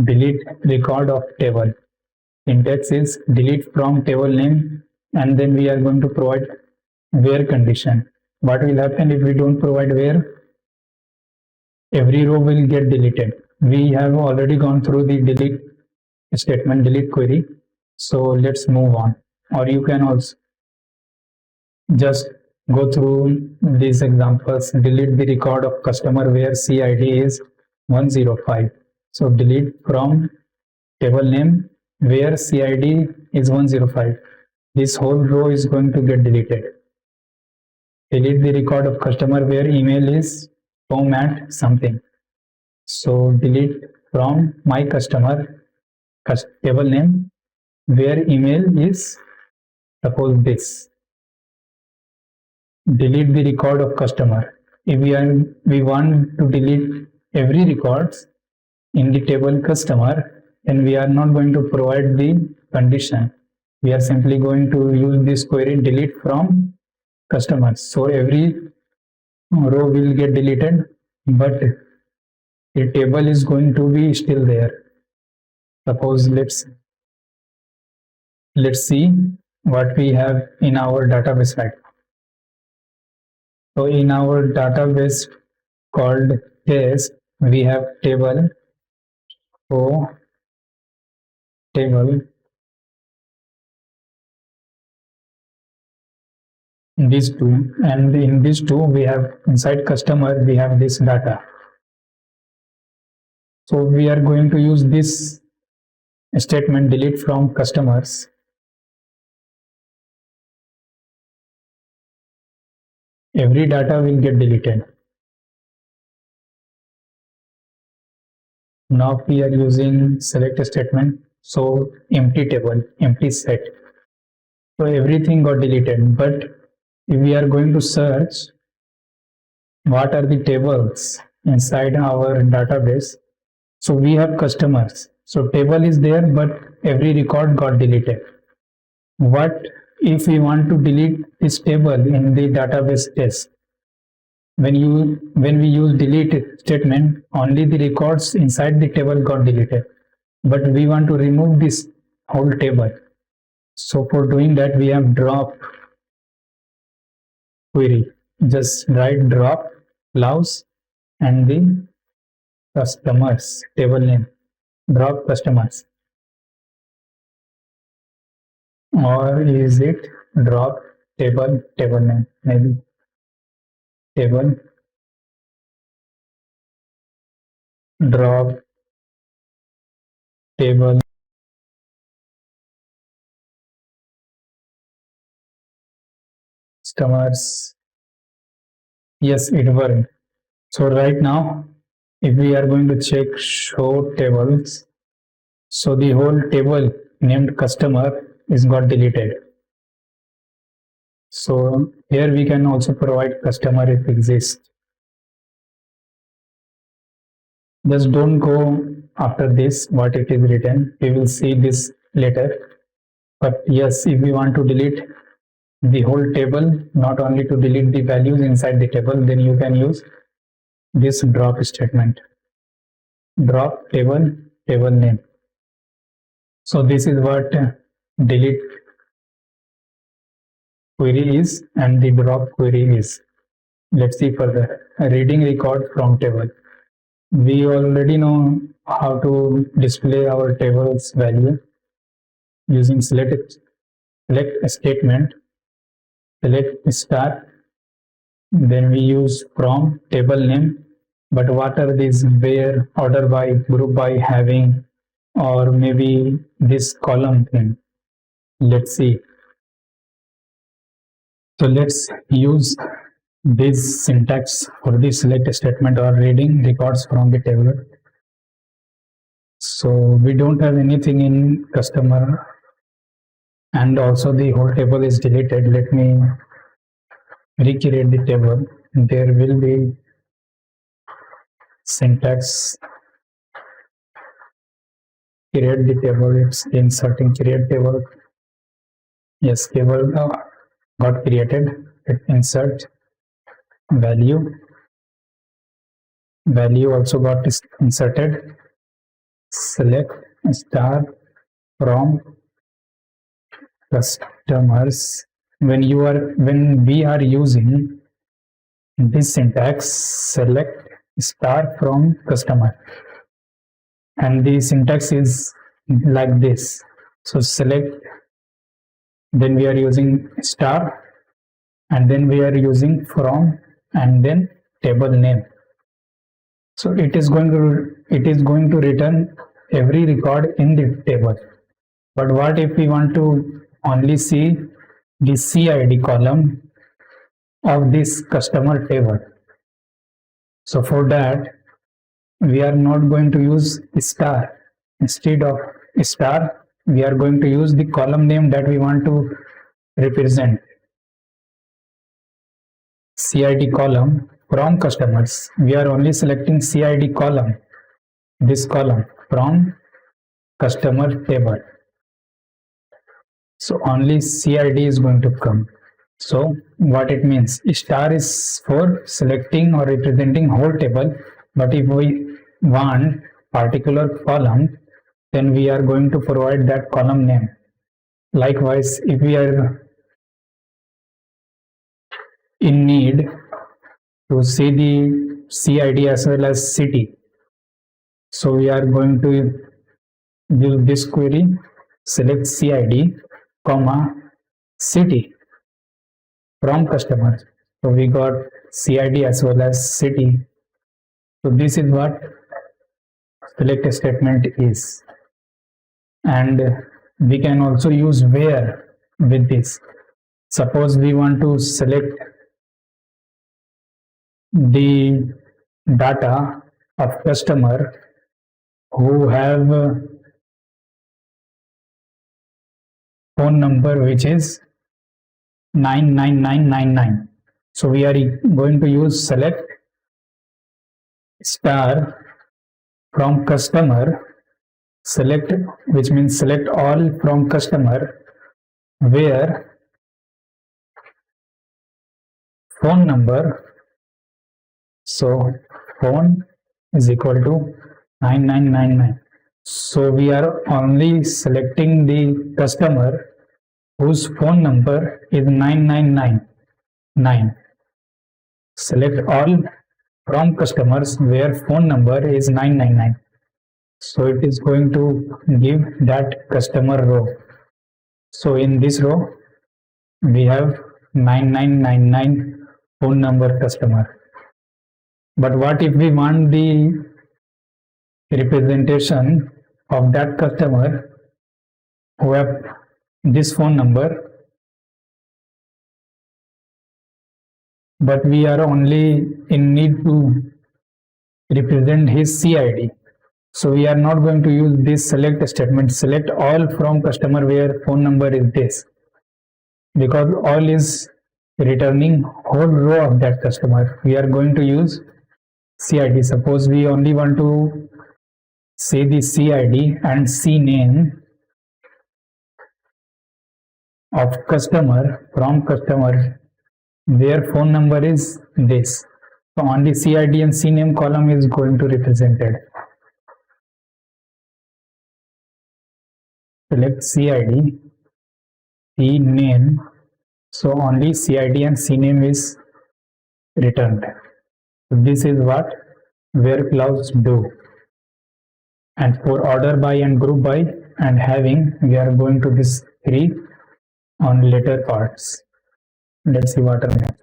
delete record of table. Syntax is delete from table name, and then we are going to provide where condition. What will happen if we don't provide where? Every row will get deleted. We have already gone through the delete statement, delete query. So let's move on. Or you can also just go through these examples. Delete the record of customer where CID is 105. So delete from table name where CID is 105. This whole row is going to get deleted. Delete the record of customer where email is home at something. So delete from my customer table name where email is suppose this. Delete the record of customer. If we want to delete every records in the table customer, then we are not going to provide the condition. We are simply going to use this query delete from customers. So every row will get deleted, but the table is going to be still there. Suppose let's see what we have in our database right now. So in our database called test, we have table, table, these two, and in these two we have inside customer we have this data. So we are going to use this statement delete from customers. Every data will get deleted. Now we are using select statement. So empty table, empty set. So everything got deleted. But if we are going to search what are the tables inside our database, so we have customers. So table is there, but every record got deleted. What if we want to delete this table in the database test? When we use delete statement, only the records inside the table got deleted. But we want to remove this whole table. So for doing that, we have drop query. Just write drop clause and the customers table name. Drop customers. Or is it drop table name? Maybe table drop table customers. Yes, it worked. So right now, if we are going to check show tables, so the whole table named customer is got deleted. So here we can also provide customer if exists. Just don't go after this what it is written. We will see this later. But yes, if we want to delete the whole table, not only to delete the values inside the table, then you can use this drop statement. Drop table name. So this is what delete query is and the drop query is. Let's see further. Reading record from table. We already know how to display our table's value using select statement, select star, then we use from table name. But what are these? Where, order by, group by, having, or maybe this column thing. Let's see. So let's use this syntax for the select statement or reading records from the table. So we don't have anything in customer and also the whole table is deleted. Let me recreate the table. There will be syntax create the table. It's inserting create table. Yes, table got created. Insert value also got inserted. select star from customers. When we are using this syntax, select star from customer, and the syntax is like this. So select, then we are using star, and then we are using from, and then table name. So it is going to return every record in the table. But what if we want to only see the CID column of this customer table? So for that, we are not going to use star. Instead of star, we are going to use the column name that we want to represent. CID column from customers. We are only selecting CID column, this column from customer table. So only CID is going to come. So what it means, star is for selecting or representing whole table, but if we want particular column, then we are going to provide that column name. Likewise, if we are in need to see the CID as well as city, so we are going to use this query, select CID, comma, city from customers. So we got CID as well as city. So this is what select statement is. And we can also use where with this. Suppose we want to select the data of customer who have phone number which is 99999. So we are going to use select star from customer, select, which means select all from customer, where phone number, so phone is equal to 9999. So we are only selecting the customer whose phone number is 9999. Select all from customers where phone number is 999. So it is going to give that customer row. So in this row, we have 9999 phone number customer. But what if we want the representation of that customer who have this phone number, but we are only in need to represent his CID. So we are not going to use this select statement, select all from customer where phone number is this, because all is returning whole row of that customer. We are going to use CID. Suppose we only want to say the CID and CNAME of customer from customer where phone number is this. So only CID and CNAME column is going to represented. Select CID, CNAME. So only CID and CNAME is returned. So this is what where clause do. And for order by and group by and having, we are going to this 3 on later parts. Let's see what are next.